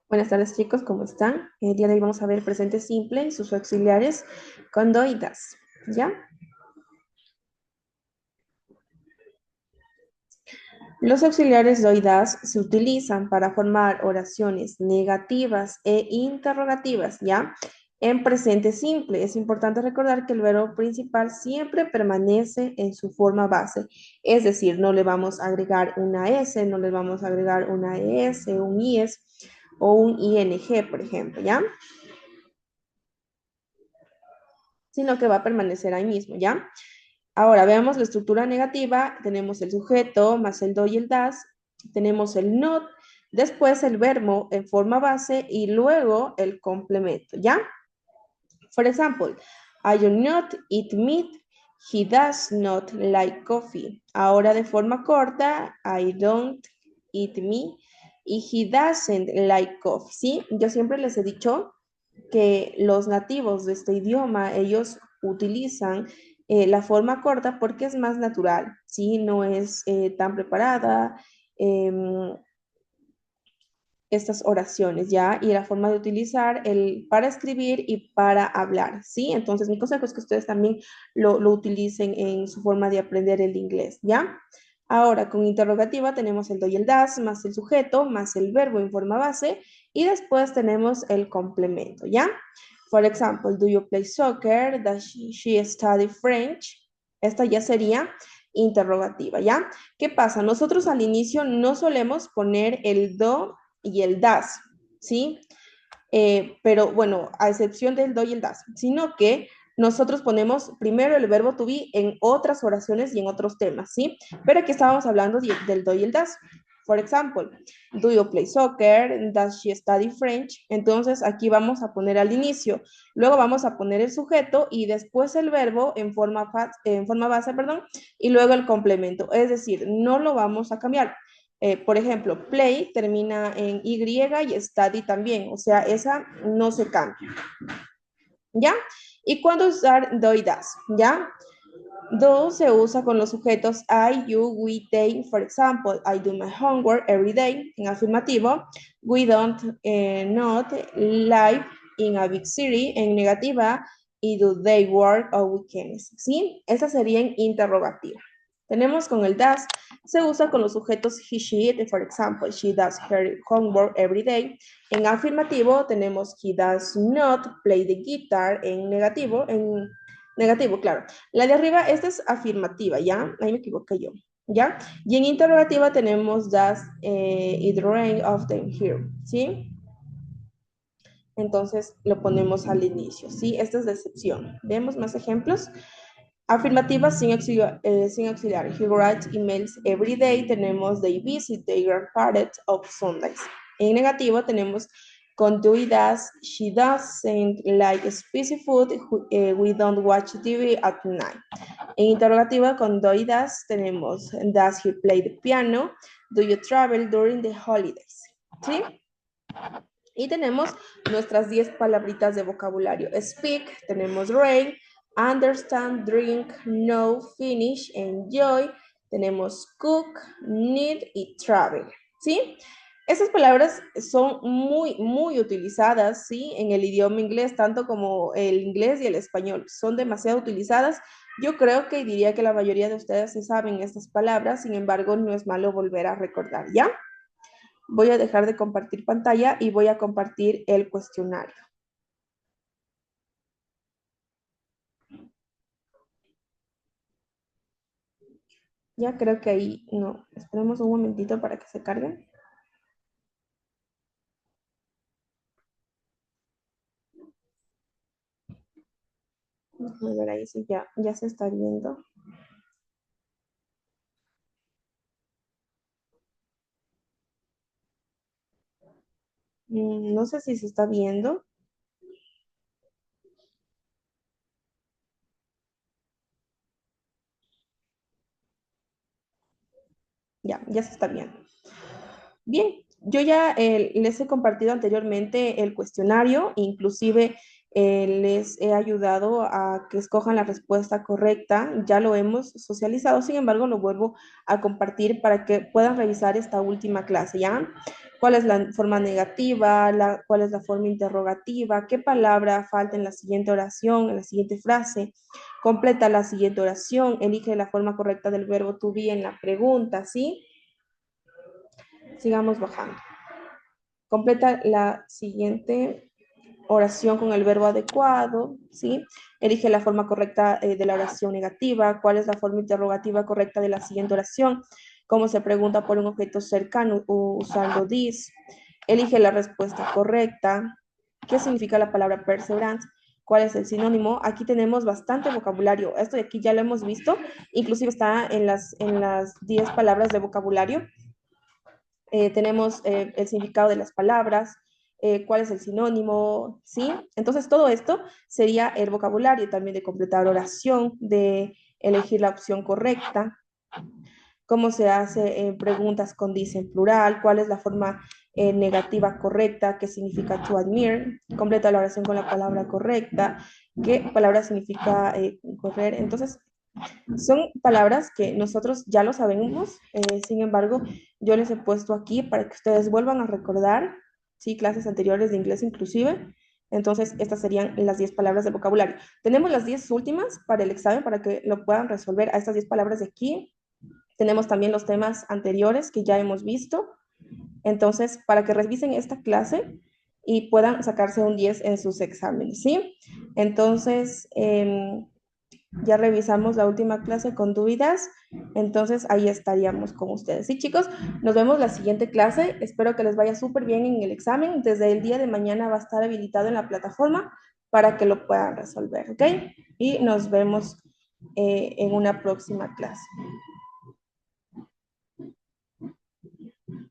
Buenas tardes chicos, ¿cómo están? El día de hoy vamos a ver presente simple y sus auxiliares con do y das, ¿ya? Los auxiliares do y das se utilizan para formar oraciones negativas e interrogativas, ¿ya? En presente simple, es importante recordar que el verbo principal siempre permanece en su forma base, es decir, no le vamos a agregar una S, no le vamos a agregar una ES, un IS o un ING, por ejemplo, ¿ya? Sino que va a permanecer ahí mismo, ¿ya? Ahora veamos la estructura negativa, tenemos el sujeto más el do y el das, tenemos el not, después el verbo en forma base y luego el complemento, ¿ya? For example, I do not eat meat, he does not like coffee. Ahora de forma corta, I don't eat meat y he doesn't like coffee, ¿sí? Yo siempre les he dicho que los nativos de este idioma, ellos utilizan la forma corta porque es más natural, ¿sí? No es tan preparada estas oraciones, ¿ya? Y la forma de utilizar el para escribir y para hablar, ¿sí? Entonces, mi consejo es que ustedes también lo utilicen en su forma de aprender el inglés, ¿ya? Ahora, con interrogativa tenemos el do y el das, más el sujeto, más el verbo en forma base, y después tenemos el complemento, ¿ya? For example, do you play soccer? Does she study French? Esta ya sería interrogativa, ¿ya? ¿Qué pasa? Nosotros al inicio no solemos poner el do y el das, ¿sí? Pero bueno, a excepción del do y el das, sino que nosotros ponemos primero el verbo to be en otras oraciones y en otros temas, ¿sí? Pero aquí estábamos hablando del do y el das. For example, do you play soccer? Does she study French? Entonces aquí vamos a poner al inicio, luego vamos a poner el sujeto y después el verbo en forma base, perdón, y luego el complemento. Es decir, no lo vamos a cambiar. Por ejemplo, play termina en Y y study también, o sea, esa no se cambia, ¿ya? ¿Y cuándo usar do y das? ¿Ya? Do se usa con los sujetos I, you, we, they. For example, I do my homework every day en afirmativo. We don't not live in a big city en negativa. Y do they work on weekends? ¿Sí? Esa sería en interrogativa. Tenemos con el does, se usa con los sujetos he, she, it. For example, she does her homework every day. En afirmativo tenemos he does not play the guitar en negativo, claro. La de arriba, esta es afirmativa, ¿ya? Ahí me equivoqué yo, ¿ya? Y en interrogativa tenemos does it rain often here, ¿sí? Entonces lo ponemos al inicio, ¿sí? Esta es la excepción. ¿Vemos más ejemplos? Afirmativa sin auxiliar. He writes emails every day. Tenemos they visit their grandparents of Sundays. En negativo tenemos con do y does. She doesn't like spicy food. We don't watch TV at night. En interrogativa con do y does tenemos does he play the piano? Do you travel during the holidays? ¿Sí? Y tenemos nuestras 10 palabritas de vocabulario. Speak, tenemos rain, understand, drink, know, finish, enjoy. Tenemos cook, need y travel. ¿Sí? Esas palabras son muy utilizadas, ¿sí? En el idioma inglés, tanto como el inglés y el español. Son demasiado utilizadas. Yo creo que diría que la mayoría de ustedes se saben estas palabras, sin embargo, no es malo volver a recordar, ¿ya? Voy a dejar de compartir pantalla y voy a compartir el cuestionario. Ya creo que ahí no. Esperemos un momentito para que se carguen. A ver ahí sí ya se está viendo. No sé si se está viendo. Ya se está viendo. Bien, yo ya les he compartido anteriormente el cuestionario, inclusive les he ayudado a que escojan la respuesta correcta, ya lo hemos socializado, sin embargo lo vuelvo a compartir para que puedan revisar esta última clase, ¿ya? ¿Cuál es la forma negativa? ¿Cuál es la forma interrogativa? ¿Qué palabra falta en la siguiente oración, en la siguiente frase? Completa la siguiente oración. Elige la forma correcta del verbo to be en la pregunta, ¿sí? Sigamos bajando. Completa la siguiente oración con el verbo adecuado, ¿sí? Elige la forma correcta de la oración negativa. ¿Cuál es la forma interrogativa correcta de la siguiente oración? ¿Cómo se pregunta por un objeto cercano usando this? Elige la respuesta correcta. ¿Qué significa la palabra perseverance? ¿Cuál es el sinónimo? Aquí tenemos bastante vocabulario. Esto de aquí ya lo hemos visto. Inclusive está en las 10 palabras de vocabulario. Tenemos el significado de las palabras, cuál es el sinónimo, ¿sí? Entonces todo esto sería el vocabulario también de completar oración, de elegir la opción correcta, cómo se hace preguntas con dice en plural, cuál es la forma negativa correcta, qué significa to admire, completa la oración con la palabra correcta, qué palabra significa correr. Entonces, son palabras que nosotros ya lo sabemos, sin embargo, yo les he puesto aquí para que ustedes vuelvan a recordar, sí, clases anteriores de inglés inclusive. Entonces, estas serían las 10 palabras del vocabulario. Tenemos las 10 últimas para el examen, para que lo puedan resolver a estas 10 palabras de aquí. Tenemos también los temas anteriores que ya hemos visto. Entonces, para que revisen esta clase y puedan sacarse un 10 en sus exámenes, ¿sí? Entonces, ya revisamos la última clase con dudas, entonces ahí estaríamos con ustedes. Sí, chicos, nos vemos la siguiente clase. Espero que les vaya súper bien en el examen. Desde el día de mañana va a estar habilitado en la plataforma para que lo puedan resolver, ¿ok? Y nos vemos en una próxima clase.